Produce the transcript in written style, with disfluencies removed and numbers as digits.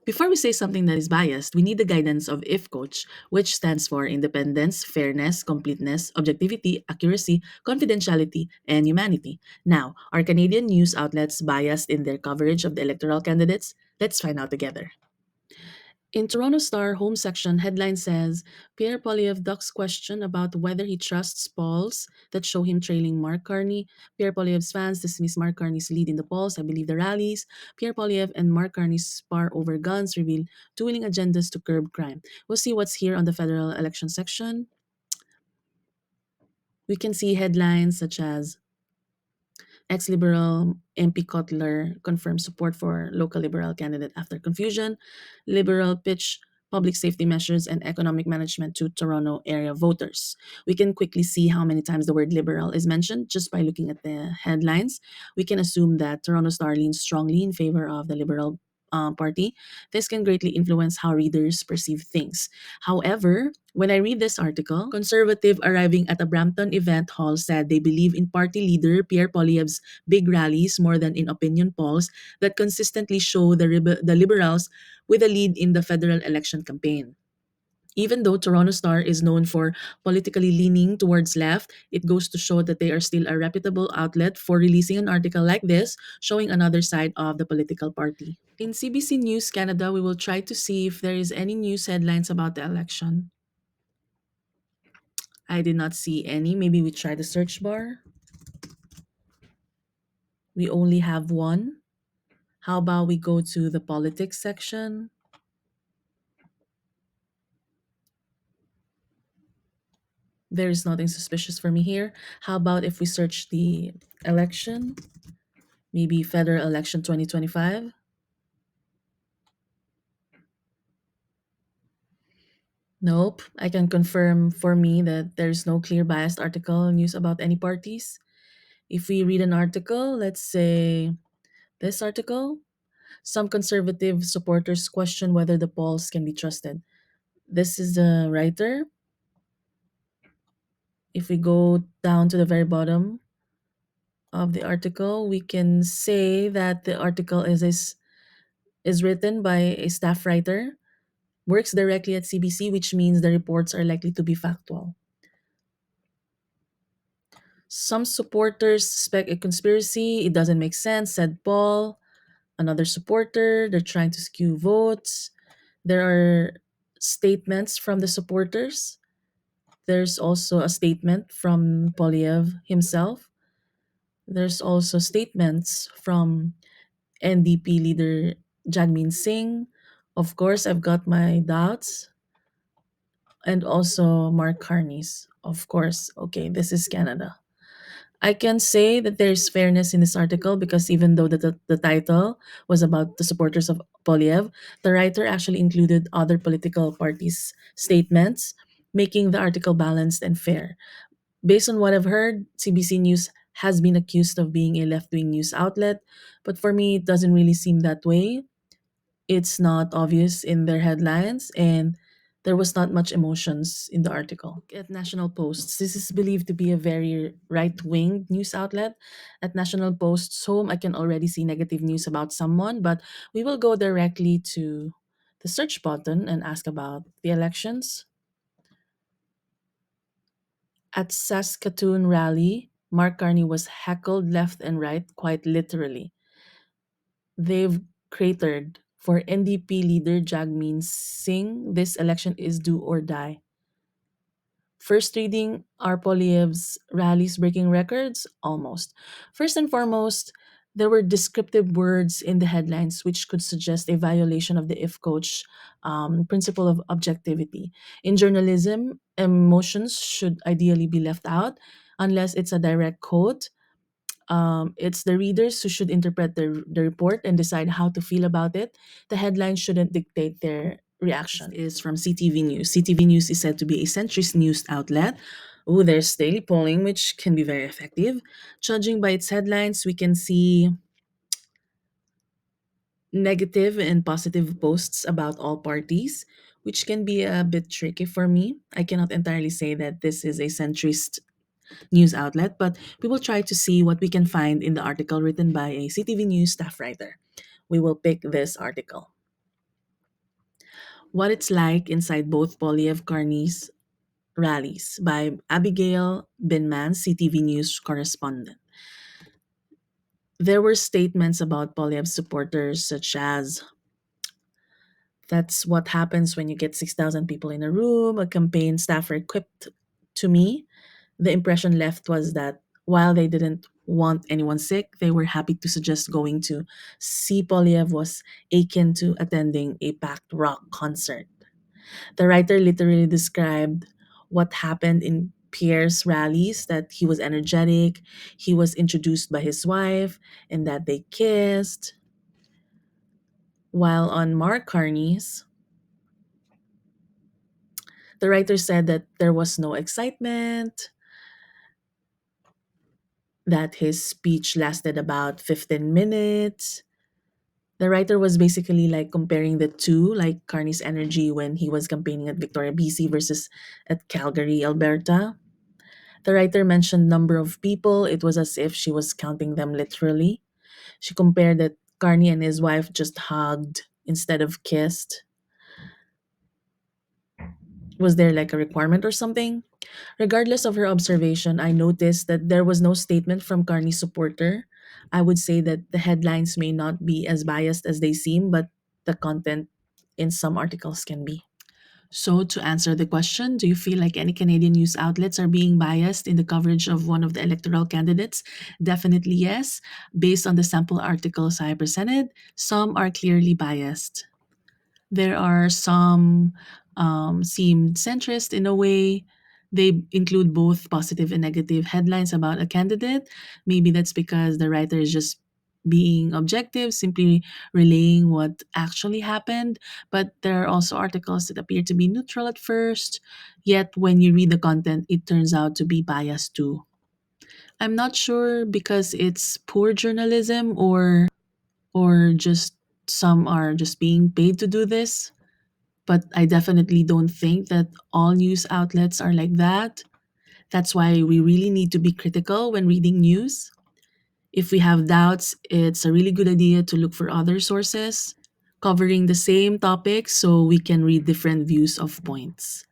Before we say something that is biased, we need the guidance of IFCOACH, which stands for Independence, Fairness, Completeness, Objectivity, Accuracy, Confidentiality, and Humanity. Now, are Canadian news outlets biased in their coverage of the electoral candidates? Let's find out together. In Toronto Star home section, headline says Pierre Poilievre ducks question about whether he trusts polls that show him trailing Mark Carney. Pierre Poilievre's fans dismiss Mark Carney's lead in the polls. I believe the rallies. Pierre Poilievre and Mark Carney spar over guns, reveal dueling agendas to curb crime. We'll see what's here on the federal election section. We can see headlines such as ex-Liberal MP Cutler confirms support for local Liberal candidate after confusion. Liberal pitch public safety measures and economic management to Toronto area voters. We can quickly see how many times the word liberal is mentioned just by looking at the headlines. We can assume that Toronto Star leans strongly in favor of the Liberal Party. This can greatly influence how readers perceive things. However, when I read this article, conservative arriving at a Brampton event hall said they believe in party leader Pierre Poilievre's big rallies more than in opinion polls that consistently show the Liberals with a lead in the federal election campaign. Even though Toronto Star is known for politically leaning towards left, it goes to show that they are still a reputable outlet for releasing an article like this, showing another side of the political party. In CBC News Canada, we will try to see if there is any news headlines about the election. I did not see any. Maybe we try the search bar. We only have one. How about we go to the politics section? There is nothing suspicious for me here. How about if we search the election? Maybe federal election 2025? Nope. I can confirm for me that there's no clear biased article news about any parties. If we read an article, let's say this article, some conservative supporters question whether the polls can be trusted. This is the writer. If we go down to the very bottom of the article, we can say that the article is written by a staff writer, works directly at CBC, which means the reports are likely to be factual. Some supporters suspect a conspiracy. It doesn't make sense, said Paul. Another supporter, they're trying to skew votes. There are statements from the supporters. There's also a statement from Polyev himself. There's also statements from NDP leader Jagmeet Singh. Of course, I've got my doubts. And also Mark Carney's. Of course. Okay, this is Canada. I can say that there's fairness in this article because even though the title was about the supporters of Polyev, the writer actually included other political parties' statements, making the article balanced and fair. Based on what I've heard, CBC News has been accused of being a left wing news outlet, but for me, it doesn't really seem that way. It's not obvious in their headlines, and there was not much emotions in the article. At National Post, this is believed to be a very right wing news outlet. At National Post's home, I can already see negative news about someone, but we will go directly to the search button and ask about the elections. At Saskatoon rally, Mark Carney was heckled left and right, quite literally. They've cratered for NDP leader Jagmeet Singh. This election is do or die. First reading, are Poilievre's rallies breaking records? Almost. First and foremost, there were descriptive words in the headlines which could suggest a violation of the IFCOACH principle of objectivity. In journalism, emotions should ideally be left out unless it's a direct quote. It's the readers who should interpret the report and decide how to feel about it. The headline shouldn't dictate their reaction. This is from CTV News. CTV News is said to be a centrist news outlet. Oh, there's daily polling, which can be very effective. Judging by its headlines, we can see negative and positive posts about all parties, which can be a bit tricky for me. I cannot entirely say that this is a centrist news outlet, but we will try to see what we can find in the article written by a CTV News staff writer. We will pick this article. What It's Like Inside Both Polyev Carney's Rallies by Abigail Binman, CTV News correspondent. There were statements about Polyev's supporters, such as, "That's what happens when you get 6,000 people in a room," a campaign staffer quipped to me. The impression left was that while they didn't want anyone sick, they were happy to suggest going to see Polyev was akin to attending a packed rock concert. The writer literally described what happened in Pierre's rallies, that he was energetic, he was introduced by his wife, and that they kissed. While on Mark Carney's, the writer said that there was no excitement, that his speech lasted about 15 minutes. The writer was basically like comparing the two, like Carney's energy when he was campaigning at Victoria, BC versus at Calgary, Alberta. The writer mentioned number of people. It was as if she was counting them literally. She compared that Carney and his wife just hugged instead of kissed. Was there like a requirement or something? Regardless of her observation, I noticed that there was no statement from Carney's supporter. I would say that the headlines may not be as biased as they seem, but the content in some articles can be. So, to answer the question, do you feel like any Canadian news outlets are being biased in the coverage of one of the electoral candidates? Definitely yes. Based on the sample articles I presented, some are clearly biased. There are some seemed centrist in a way. They include both positive and negative headlines about a candidate. Maybe that's because the writer is just being objective, simply relaying what actually happened. But there are also articles that appear to be neutral at first, yet when you read the content, it turns out to be biased too. I'm not sure because it's poor journalism or just some are just being paid to do this, but I definitely don't think that all news outlets are like that. That's why we really need to be critical when reading news. If we have doubts, it's a really good idea to look for other sources covering the same topic so we can read different views of points.